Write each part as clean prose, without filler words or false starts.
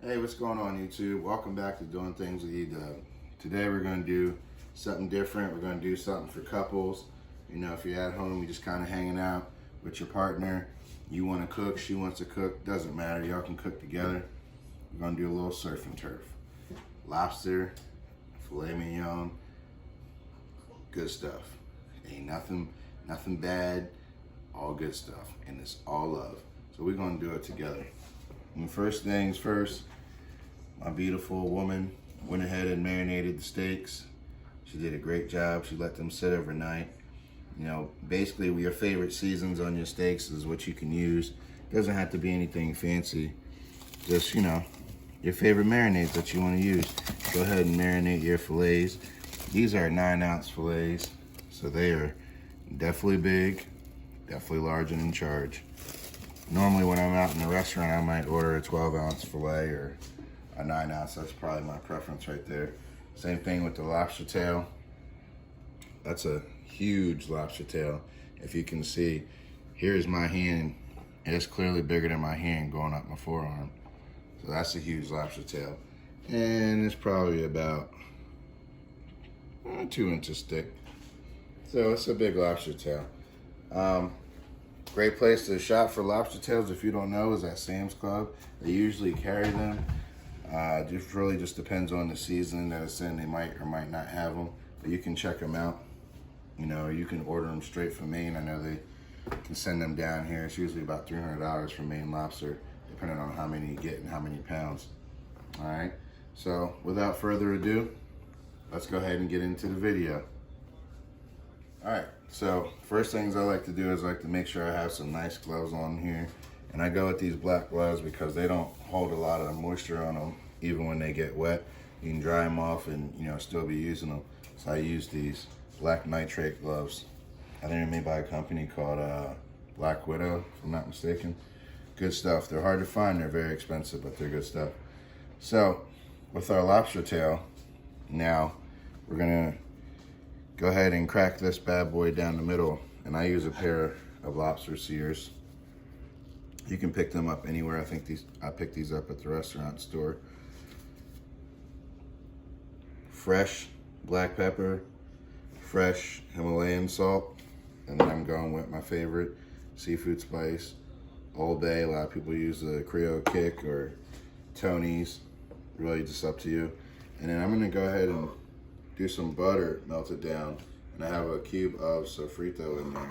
Hey, what's going on YouTube? Welcome back to Doing Things with E-Dub. Today we're going to do something different. We're going to do something for couples. You know, if you're at home, you're just kind of hanging out with your partner. You want to cook, she wants to cook, doesn't matter. Y'all can cook together. We're going to do a little surf and turf. Lobster, filet mignon, good stuff. Ain't nothing bad, all good stuff. And it's all love. So we're going to do it together. And first things first, my beautiful woman went ahead and marinated the steaks. She did a great job. She let them sit overnight. You know, basically your favorite seasons on your steaks is what you can use. It doesn't have to be anything fancy. Just, you know, your favorite marinades that you want to use. Go ahead and marinate your fillets. These are 9-ounce fillets, so they are definitely big, definitely large and in charge. Normally when I'm out in the restaurant, I might order a 12-ounce filet or a 9-ounce. That's probably my preference right there. Same thing with the lobster tail. That's a huge lobster tail. If you can see, here's my hand. It's clearly bigger than my hand going up my forearm. So that's a huge lobster tail. And it's probably about 2 inches thick. So it's a big lobster tail. Great place to shop for lobster tails, if you don't know, is at Sam's Club. They usually carry them. Just really just depends on the season that it's in. They might or might not have them, but you can check them out. You know, you can order them straight from Maine. I know they can send them down here. It's usually about $300 for Maine lobster, depending on how many you get and how many pounds. All right, so without further ado, let's go ahead and get into the video. All right, so first things I like to do is I like to make sure I have some nice gloves on here. And I go with these black gloves because they don't hold a lot of moisture on them, even when they get wet. You can dry them off and, you know, still be using them. So I use these black nitrate gloves. I think they're made by a company called Black Widow, if I'm not mistaken. Good stuff. They're hard to find, they're very expensive, but they're good stuff. So with our lobster tail, now we're gonna go ahead and crack this bad boy down the middle. And I use a pair of lobster sears. You can pick them up anywhere. I picked these up at the restaurant store. Fresh black pepper, fresh Himalayan salt, and then I'm going with my favorite seafood spice, Old Bay. A lot of people use the Creole Kick or Tony's, really just up to you. And then I'm gonna go ahead and do some butter melted down, and I have a cube of sofrito in there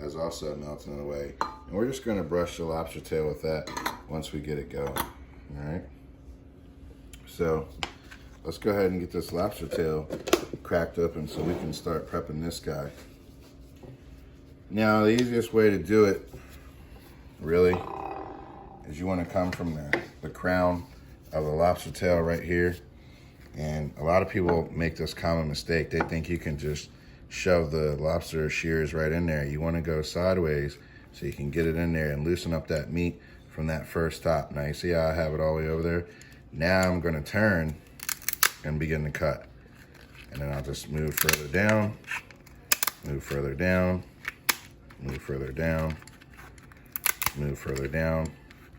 as also melting away. And we're just gonna brush the lobster tail with that once we get it going, all right? So let's go ahead and get this lobster tail cracked open so we can start prepping this guy. Now, the easiest way to do it, really, is you wanna come from the crown of the lobster tail right here. And a lot of people make this common mistake. They think you can just shove the lobster shears right in there. You want to go sideways so you can get it in there and loosen up that meat from that first top. Now you see how I have it all the way over there? Now I'm going to turn and begin to cut. And then I'll just move further down, move further down, move further down, move further down,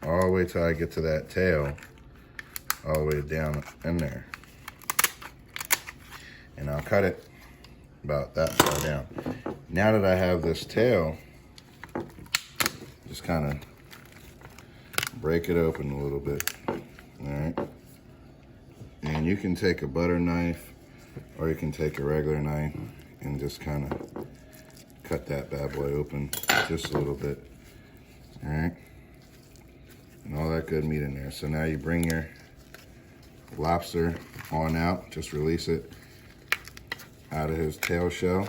all the way till I get to that tail, all the way down in there. And I'll cut it about that far down. Now that I have this tail, just kind of break it open a little bit, all right? And you can take a butter knife or you can take a regular knife and just kind of cut that bad boy open just a little bit, all right? And all that good meat in there. So now you bring your lobster on out, just release it out of his tail shell,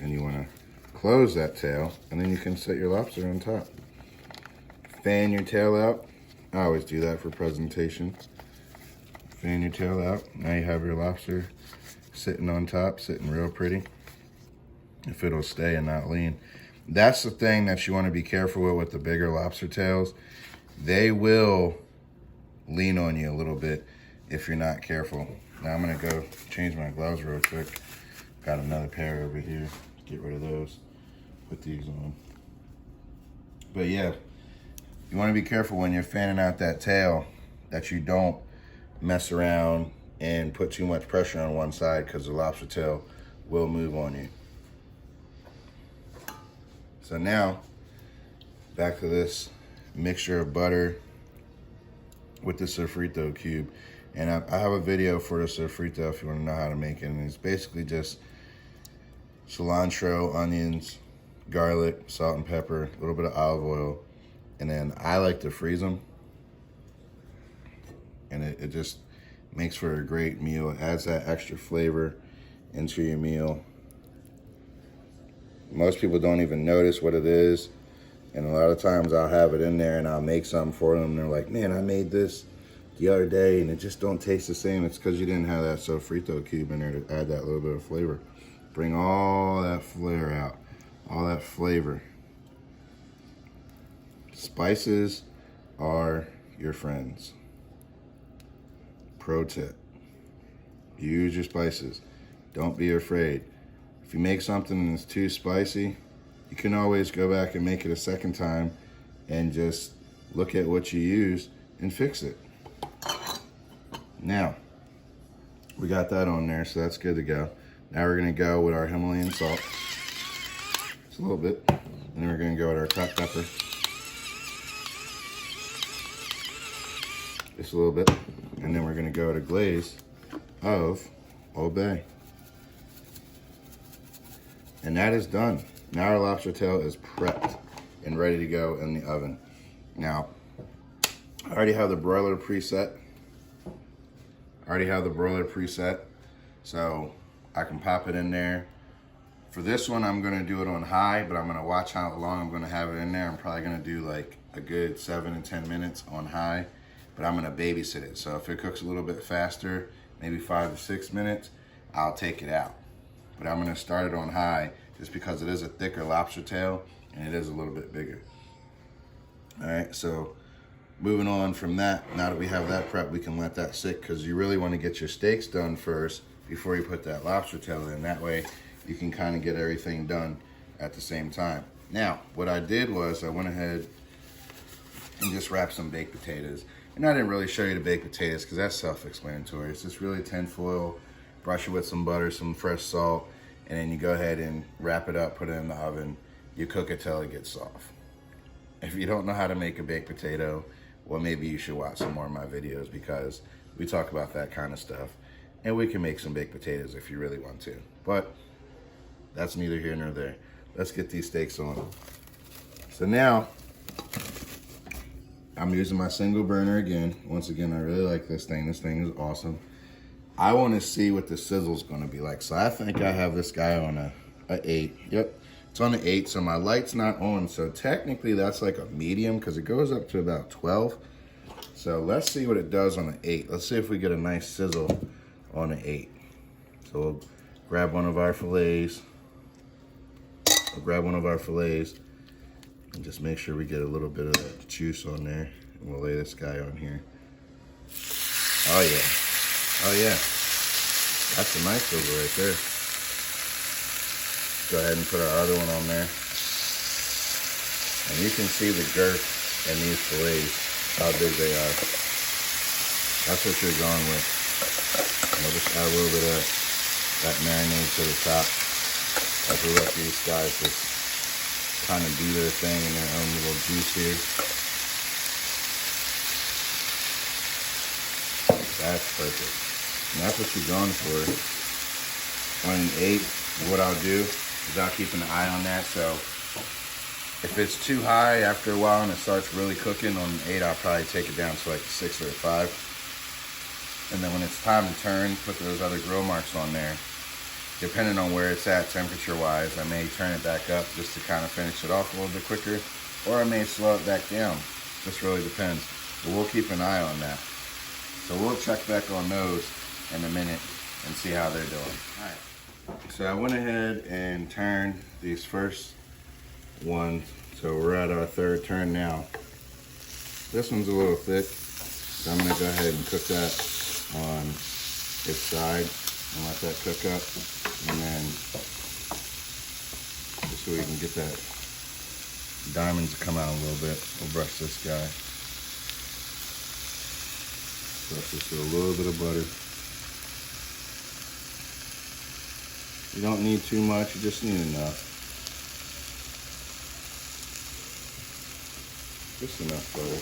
and you want to close that tail, and then you can set your lobster on top. Fan your tail out. I always do that for presentation. Fan your tail out. Now you have your lobster sitting on top, sitting real pretty. If it'll stay and not lean. That's the thing that you want to be careful with the bigger lobster tails. They will lean on you a little bit if you're not careful. Now I'm gonna go change my gloves real quick. Got another pair over here. Get rid of those. Put these on. But yeah, you wanna be careful when you're fanning out that tail that you don't mess around and put too much pressure on one side, because the lobster tail will move on you. So now, back to this mixture of butter with the sofrito cube. And I have a video for the sofrito if you want to know how to make it. And it's basically just cilantro, onions, garlic, salt and pepper, a little bit of olive oil. And then I like to freeze them. And it just makes for a great meal. It adds that extra flavor into your meal. Most people don't even notice what it is. And a lot of times I'll have it in there and I'll make something for them. And they're like, man, I made this the other day and it just don't taste the same. It's because you didn't have that sofrito cube in there to add that little bit of flavor. Bring all that flair out, all that flavor. Spices are your friends. Pro tip, use your spices. Don't be afraid. If you make something and it's too spicy, you can always go back and make it a second time and just look at what you use and fix it. Now, we got that on there, so that's good to go. Now we're gonna go with our Himalayan salt. Just a little bit. And then we're gonna go with our cracked pepper. Just a little bit. And then we're gonna go with a glaze of Old Bay. And that is done. Now our lobster tail is prepped and ready to go in the oven. Now, I already have the broiler preset. So I can pop it in there. For this one, I'm gonna do it on high, but I'm gonna watch how long I'm gonna have it in there. I'm probably gonna do like a good 7 to 10 minutes on high, but I'm gonna babysit it. So if it cooks a little bit faster, maybe 5 to 6 minutes, I'll take it out. But I'm gonna start it on high just because it is a thicker lobster tail and it is a little bit bigger. All right, so moving on from that, now that we have that prep, we can let that sit, because you really wanna get your steaks done first before you put that lobster tail in. That way you can kind of get everything done at the same time. Now, what I did was I went ahead and just wrapped some baked potatoes. And I didn't really show you the baked potatoes because that's self-explanatory. It's just really tin foil, brush it with some butter, some fresh salt, and then you go ahead and wrap it up, put it in the oven. You cook it till it gets soft. If you don't know how to make a baked potato, well, maybe you should watch some more of my videos, because we talk about that kind of stuff. And we can make some baked potatoes if you really want to. But that's neither here nor there. Let's get these steaks on. So now, I'm using my single burner again. Once again, I really like this thing. This thing is awesome. I want to see what the sizzle's going to be like. So I think I have this guy on a 8. Yep, it's on an 8. So my light's not on. So technically that's like a medium, because it goes up to about 12. So let's see what it does on an 8. Let's see if we get a nice sizzle on an 8. So we'll grab one of our fillets. And just make sure we get a little bit of that juice on there. And we'll lay this guy on here. Oh yeah. Oh yeah. That's a nice sizzle right there. Go ahead and put our other one on there. And you can see the girth in these fillets, how big they are. That's what you're going with. And we'll just add a little bit of that marinade to the top as we let these guys just kind of do their thing in their own little juice here. That's perfect. And that's what you're going for. On an 8, what I'll do is I'll keep an eye on that. So if it's too high after a while and it starts really cooking, on an 8, I'll probably take it down to like a 6 or a 5. And then when it's time to turn, put those other grill marks on there. Depending on where it's at temperature-wise, I may turn it back up just to kind of finish it off a little bit quicker, or I may slow it back down. Just really depends. But we'll keep an eye on that. So we'll check back on those in a minute and see how they're doing. All right. So I went ahead and turned these first ones. So we're at our 3rd turn now. This one's a little thick, so I'm gonna go ahead and cook that on its side and let that cook up. And then, just so we can get that diamonds to come out a little bit, we'll brush this guy. Press this with a little bit of butter. You don't need too much, you just need enough. Just enough butter.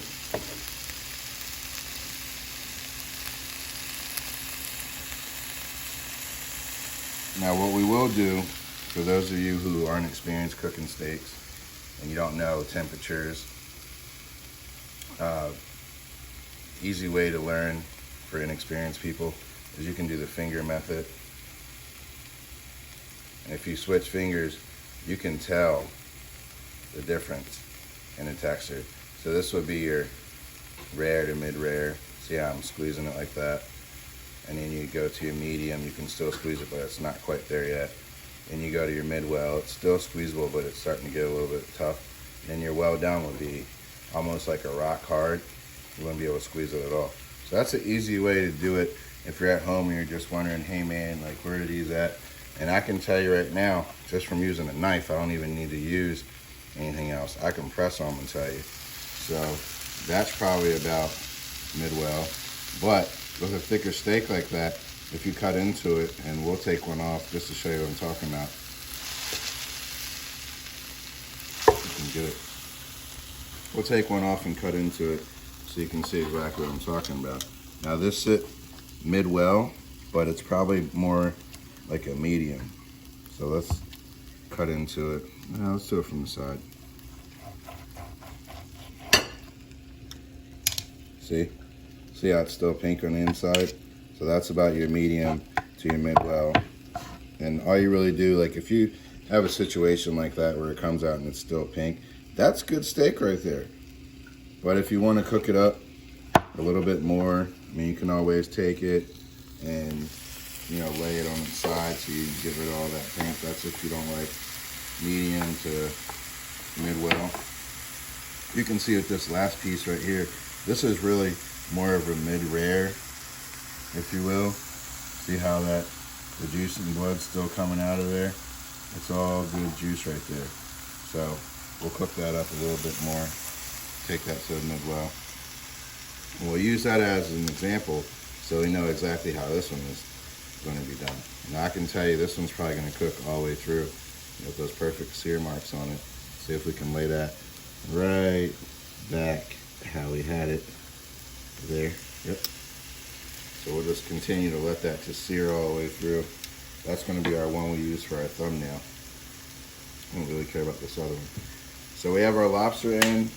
Now what we will do, for those of you who aren't experienced cooking steaks and you don't know temperatures, easy way to learn for inexperienced people is you can do the finger method. And if you switch fingers, you can tell the difference in the texture. So this would be your rare to mid-rare. See how I'm squeezing it like that? And then you go to your medium, you can still squeeze it, but it's not quite there yet. And you go to your mid-well, it's still squeezable, but it's starting to get a little bit tough. And then your well down would be almost like a rock hard. You wouldn't be able to squeeze it at all. So that's an easy way to do it if you're at home and you're just wondering, hey man, like where are these at? And I can tell you right now, just from using a knife, I don't even need to use anything else. I can press on them and tell you. So that's probably about mid-well. But with a thicker steak like that, if you cut into it, and we'll take one off just to show you what I'm talking about. You can get it. We'll take one off and cut into it so you can see exactly what I'm talking about. Now this sit mid-well, but it's probably more like a medium. So let's cut into it. Now let's do it from the side. See? See how it's still pink on the inside? So that's about your medium to your mid-well. And all you really do, like if you have a situation like that where it comes out and it's still pink, that's good steak right there. But if you want to cook it up a little bit more, I mean, you can always take it and, you know, lay it on its side so you get rid of all that pink. That's if you don't like medium to mid-well. You can see with this last piece right here, this is really more of a mid-rare, if you will. See how that the juice and blood's still coming out of there? It's all good juice right there. So we'll cook that up a little bit more. Take that to the mid-well. And we'll use that as an example so we know exactly how this one is going to be done. Now I can tell you this one's probably going to cook all the way through with those perfect sear marks on it. See if we can lay that right back how we had it there. Yep. So we'll just continue to let that just sear all the way through. That's going to be our one we use for our thumbnail. I don't really care about this other one. So we have our lobster in.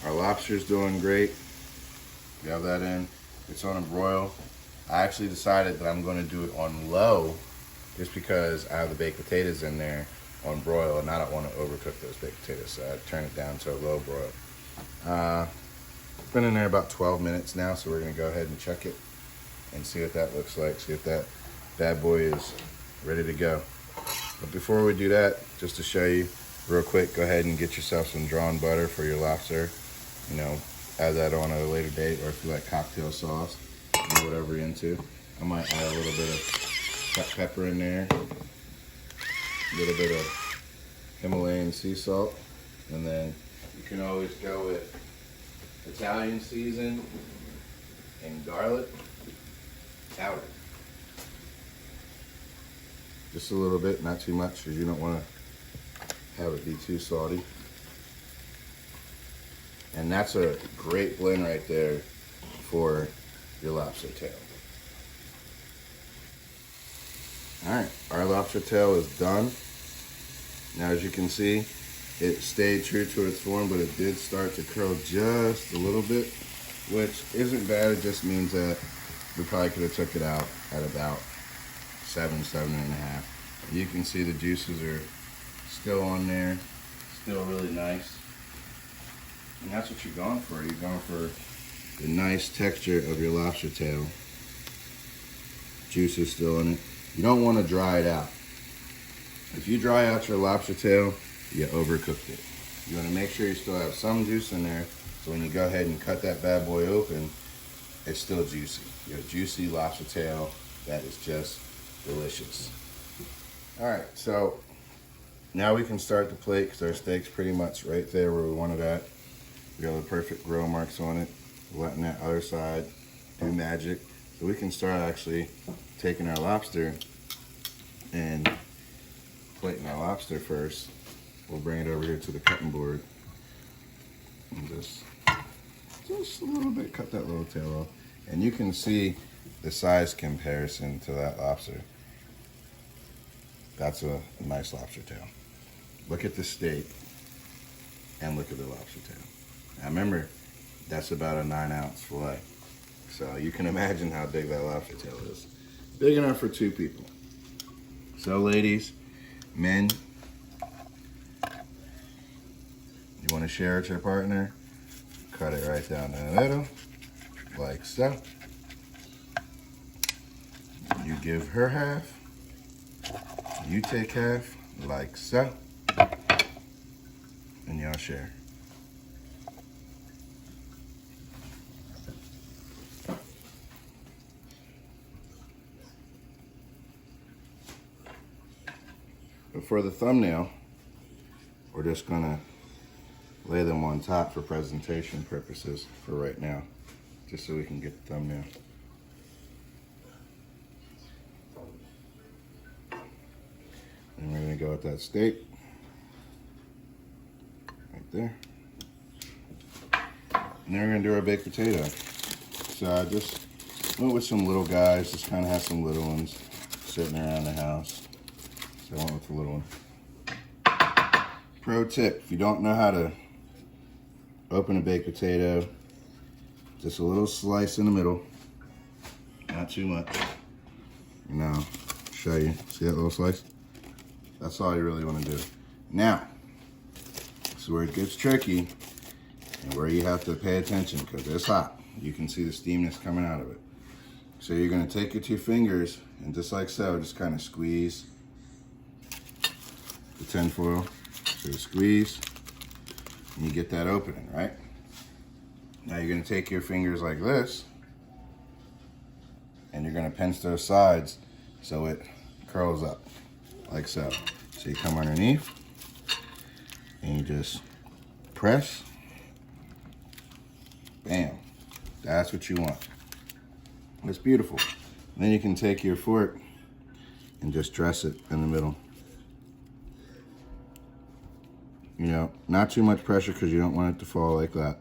Our lobster's doing great. We have that in. It's on a broil. I actually decided that I'm going to do it on low just because I have the baked potatoes in there on broil and I don't want to overcook those baked potatoes. So I turn it down to a low broil. It's been in there about 12 minutes now, so we're going to go ahead and check it and see what that looks like. See if that bad boy is ready to go. But before we do that, just to show you real quick, go ahead and get yourself some drawn butter for your lobster. You know, add that on at a later date, or if you like cocktail sauce, or whatever you're into. I might add a little bit of pepper in there, a little bit of Himalayan sea salt, and then you can always go with Italian season and garlic powder. Just a little bit, not too much, because you don't want to have it be too salty. And that's a great blend right there for your lobster tail. All right, our lobster tail is done. Now, as you can see, it stayed true to its form, but it did start to curl just a little bit, which isn't bad. It just means that we probably could have took it out at about 7.5. You can see the juices are still on there, still really nice. And that's what you're going for. You're going for the nice texture of your lobster tail. Juice is still in it. You don't want to dry it out. If you dry out your lobster tail, you overcooked it. You want to make sure you still have some juice in there, so when you go ahead and cut that bad boy open, it's still juicy. You have juicy lobster tail that is just delicious. All right, so now we can start the plate because our steak's pretty much right there where we want it at. We got the perfect grill marks on it. We're letting that other side do magic. So we can start actually taking our lobster and plating our lobster first. We'll bring it over here to the cutting board and just a little bit, cut that little tail off. And you can see the size comparison to that lobster. That's a nice lobster tail. Look at the steak and look at the lobster tail. Now remember, that's about a 9-ounce fillet. So you can imagine how big that lobster tail is. Big enough for 2 people. So ladies, men, you want to share with your partner, cut it right down the middle, like so. You give her half, you take half, like so, and y'all share. But for the thumbnail, we're just gonna lay them on top for presentation purposes for right now, just so we can get the thumbnail. And we're gonna go with that steak right there. And then we're gonna do our baked potato. So I just went with some little guys, just kind of have some little ones sitting around the house. So I went with the little one. Pro tip, if you don't know how to open a baked potato, just a little slice in the middle, not too much. Now, show you, see that little slice? That's all you really want to do. Now, this is where it gets tricky and where you have to pay attention because it's hot. You can see the steam that's coming out of it. So you're going to take your 2 fingers and just like so, just kind of squeeze the tin foil. So you squeeze and you get that opening, right? Now you're going to take your fingers like this and you're going to pinch those sides so it curls up like so. So you come underneath and you just press. Bam. That's what you want. It's beautiful. And then you can take your fork and just dress it in the middle. You know, not too much pressure because you don't want it to fall like that,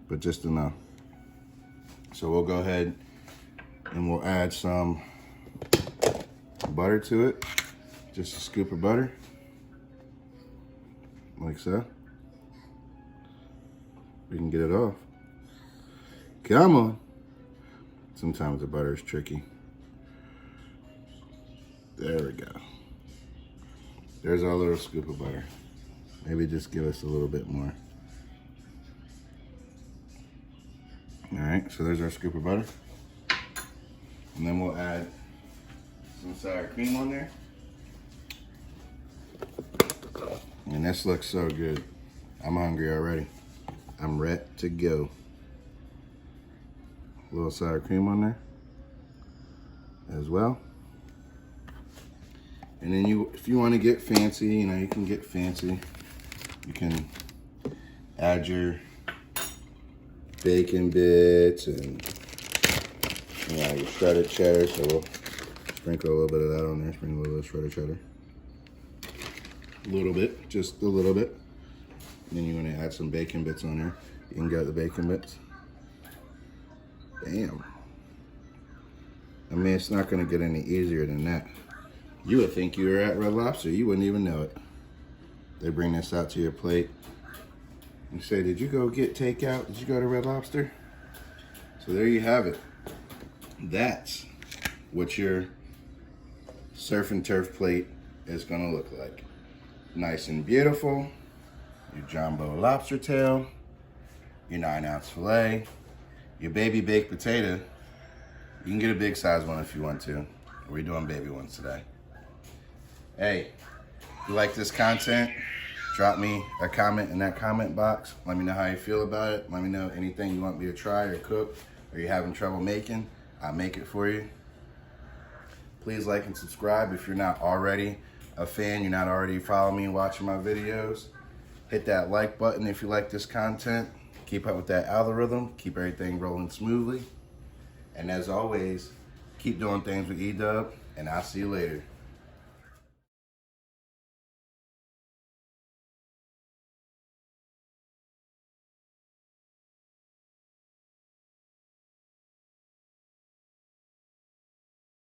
but just enough. So we'll go ahead and we'll add some butter to it. Just a scoop of butter, like so. We can get it off. Come on. Sometimes the butter is tricky. There we go. There's our little scoop of butter. Maybe just give us a little bit more. All right, so there's our scoop of butter. And then we'll add some sour cream on there. And this looks so good. I'm hungry already. I'm ready to go. A little sour cream on there as well. And then if you want to get fancy, you know, you can get fancy. You can add your bacon bits and, you know, your shredded cheddar. So we'll sprinkle a little bit of that on there. Sprinkle a little bit of shredded cheddar. A little bit, just a little bit. And then you want to add some bacon bits on there. You can get the bacon bits. Bam. I mean, it's not going to get any easier than that. You would think you were at Red Lobster. You wouldn't even know it. They bring this out to your plate. You say, did you go get takeout? Did you go to Red Lobster? So there you have it. That's what your surf and turf plate is going to look like. Nice and beautiful. Your jumbo lobster tail. Your 9-ounce filet. Your baby baked potato. You can get a big size one if you want to. We're doing baby ones today. Hey, if you like this content, drop me a comment in that comment box. Let me know how you feel about it. Let me know anything you want me to try or cook or you're having trouble making. I'll make it for you. Please like and subscribe if you're not already a fan, you're not already following me and watching my videos. Hit that like button if you like this content. Keep up with that algorithm. Keep everything rolling smoothly. And as always, keep doing things with E-Dub, and I'll see you later.